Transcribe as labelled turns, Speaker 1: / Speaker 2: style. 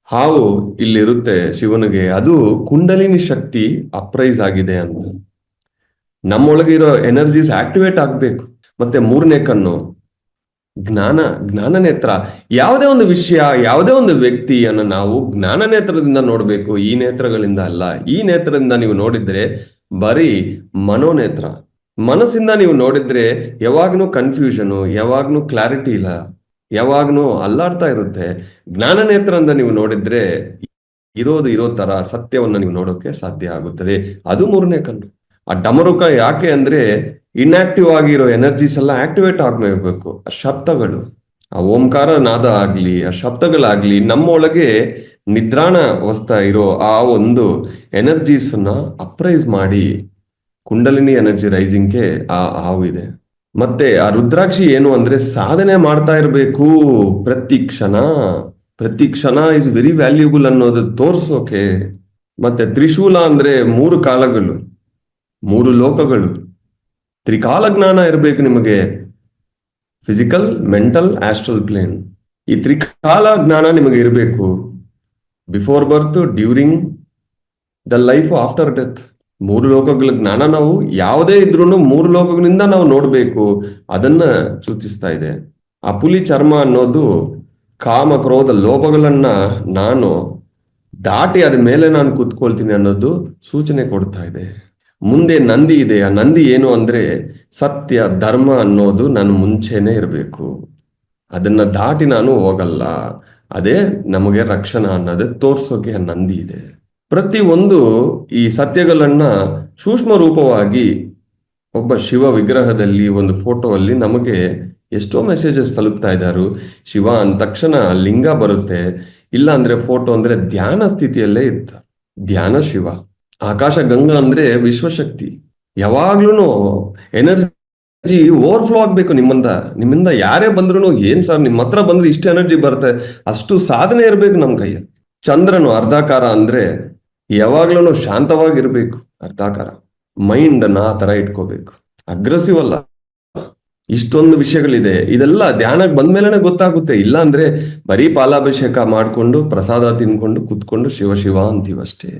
Speaker 1: ಹಾವು ಇಲ್ಲಿರುತ್ತೆ ಶಿವನಿಗೆ, ಅದು ಕುಂಡಲಿನಿ ಶಕ್ತಿ ಅಪ್ರೈಸ್ ಆಗಿದೆ ಅಂತ. ನಮ್ಮೊಳಗೆ ಇರೋ ಎನರ್ಜೀಸ್ ಆಕ್ಟಿವೇಟ್ ಆಗ್ಬೇಕು. ಮತ್ತೆ ಮೂರನೇ ಕಣ್ಣು ಜ್ಞಾನ, ಜ್ಞಾನ ನೇತ್ರ. ಯಾವುದೇ ಒಂದು ವಿಷಯ, ಯಾವುದೇ ಒಂದು ವ್ಯಕ್ತಿಯನ್ನು ನಾವು ಜ್ಞಾನ ನೇತ್ರದಿಂದ ನೋಡ್ಬೇಕು, ಈ ನೇತ್ರಗಳಿಂದ ಅಲ್ಲ. ಈ ನೇತ್ರದಿಂದ ನೀವು ನೋಡಿದ್ರೆ ಬರೀ ಮನೋನೇತ್ರ. ಮನಸ್ಸಿಂದ ನೀವು ನೋಡಿದ್ರೆ ಯಾವಾಗ್ನೂ ಕನ್ಫ್ಯೂಷನು, ಯಾವಾಗ್ನೂ ಕ್ಲಾರಿಟಿ ಇಲ್ಲ, ಯಾವಾಗ್ನೂ ಅಲ್ಲಾಡ್ತಾ ಇರುತ್ತೆ. ಜ್ಞಾನ ನೇತ್ರದಿಂದ ನೀವು ನೋಡಿದ್ರೆ ಇರೋ ತರ ಸತ್ಯವನ್ನ ನೀವು ನೋಡೋಕೆ ಸಾಧ್ಯ ಆಗುತ್ತದೆ. ಅದು ಮೂರನೇ ಕಣ್ಣು. ಆ ಡಮರುಕ ಯಾಕೆ ಅಂದ್ರೆ ಇನ್ಆಕ್ಟಿವ್ ಆಗಿರೋ ಎನರ್ಜೀಸ್ ಎಲ್ಲ ಆಕ್ಟಿವೇಟ್ ಆಗ್ಬೇಕು. ಆ ಶಬ್ದಗಳು, ಆ ಓಂಕಾರ ನಾದ ಆಗ್ಲಿ, ಆ ಶಬ್ದಗಳಾಗ್ಲಿ ನಮ್ಮೊಳಗೆ ನಿದ್ರಾಣ ಅವಸ್ಥೆ ಇರೋ ಆ ಒಂದು ಎನರ್ಜೀಸ್ ಅನ್ನ ಅಪ್ರೈಸ್ ಮಾಡಿ ಕುಂಡಲಿನಿ ಎನರ್ಜಿ ರೈಸಿಂಗ್ಗೆ ಆ ಹಾವು ಇದೆ. ಮತ್ತೆ ಆ ರುದ್ರಾಕ್ಷಿ ಏನು ಅಂದ್ರೆ ಸಾಧನೆ ಮಾಡ್ತಾ ಇರಬೇಕು ಪ್ರತಿ ಕ್ಷಣ ಇಸ್ ವೆರಿ ವ್ಯಾಲ್ಯೂಬಲ್ ಅನ್ನೋದು ತೋರ್ಸೋಕೆ. ಮತ್ತೆ ತ್ರಿಶೂಲ ಅಂದ್ರೆ ಮೂರು ಕಾಲಗಳು, ಮೂರು ಲೋಕಗಳು, ತ್ರಿಕಾಲ ಜ್ಞಾನ ಇರಬೇಕು ನಿಮಗೆ. Physical, mental, astral plane. ಈ ತ್ರಿಕಾಲ ಜ್ಞಾನ ನಿಮಗೆ ಇರಬೇಕು. Before birth, during the life, after death. ಮೂರು ಲೋಕಗಳ ಜ್ಞಾನ ನಾವು ಯಾವುದೇ ಇದ್ರೂ ಮೂರು ಲೋಕಗಳಿಂದ ನಾವು ನೋಡ್ಬೇಕು, ಅದನ್ನ ಸೂಚಿಸ್ತಾ ಇದೆ. ಆ ಪುಲಿ ಚರ್ಮ ಅನ್ನೋದು ಕಾಮ ಕ್ರೋಧ ಲೋಭಗಳನ್ನ ನಾನು ದಾಟಿ ಅದ ಮೇಲೆ ನಾನು ಕೂತ್ಕೊಳ್ತೀನಿ ಅನ್ನೋದು ಸೂಚನೆ ಕೊಡ್ತಾ ಇದೆ. ಮುಂದೆ ನಂದಿ ಇದೆ. ಆ ನಂದಿ ಏನು ಅಂದ್ರೆ ಸತ್ಯ ಧರ್ಮ ಅನ್ನೋದು ನನ್ನ ಮುಂಚೆನೆ ಇರಬೇಕು, ಅದನ್ನ ದಾಟಿ ನಾನು ಹೋಗಲ್ಲ. ಅದೇ ನಮಗೆ ರಕ್ಷಣಾ ಅನ್ನೋದೇ ತೋರ್ಸೋಕೆ ಆ ನಂದಿ ಇದೆ. ಪ್ರತಿ ಒಂದು ಈ ಸತ್ಯಗಳನ್ನ ಸೂಕ್ಷ್ಮ ರೂಪವಾಗಿ ಒಬ್ಬ ಶಿವ ವಿಗ್ರಹದಲ್ಲಿ, ಒಂದು ಫೋಟೋ ಅಲ್ಲಿ ನಮಗೆ ಎಷ್ಟೋ ಮೆಸೇಜಸ್ ತಲುಪ್ತಾ ಇದ್ದಾರೆ. ಶಿವ ಅಂದ ತಕ್ಷಣ ಲಿಂಗ ಬರುತ್ತೆ, ಇಲ್ಲ ಅಂದ್ರೆ ಫೋಟೋ ಅಂದ್ರೆ ಧ್ಯಾನ ಸ್ಥಿತಿಯಲ್ಲೇ ಇದ್ದ ಧ್ಯಾನ ಶಿವ. ಆಕಾಶ ಗಂಗಾ ಅಂದ್ರೆ ವಿಶ್ವಶಕ್ತಿ. ಯಾವಾಗ್ಲೂ ಎನರ್ಜಿ ಓವರ್ಫ್ಲೋ ಆಗ್ಬೇಕು ನಿಮ್ಮಿಂದ ಯಾರೇ ಬಂದ್ರು, ಏನ್ ಸರ್ ನಿಮ್ಮ ಹತ್ರ ಬಂದ್ರೆ ಇಷ್ಟು ಎನರ್ಜಿ ಬರುತ್ತೆ, ಅಷ್ಟು ಸಾಧನೆ ಇರ್ಬೇಕು ನಮ್ ಕೈಯಲ್ಲಿ. ಚಂದ್ರನು ಅರ್ಧಾಕಾರ ಅಂದ್ರೆ ಯಾವಾಗ್ಲೂ ಶಾಂತವಾಗಿರ್ಬೇಕು. ಅರ್ಧಾಕಾರ ಮೈಂಡ್ ಅನ್ನ ಆ ತರ ಇಟ್ಕೋಬೇಕು, ಅಗ್ರೆಸಿವ್ ಅಲ್ಲ. ಇಷ್ಟೊಂದು ವಿಷಯಗಳಿದೆ, ಇದೆಲ್ಲ ಧ್ಯಾನಕ್ಕೆ ಬಂದ್ಮೇಲೆ ಗೊತ್ತಾಗುತ್ತೆ. ಇಲ್ಲ ಅಂದ್ರೆ ಬರೀ ಪಾಲಾಭಿಷೇಕ ಮಾಡ್ಕೊಂಡು ಪ್ರಸಾದ ತಿನ್ಕೊಂಡು ಕುತ್ಕೊಂಡು ಶಿವ ಶಿವ ಅಂತೀವಷ್ಟೇ.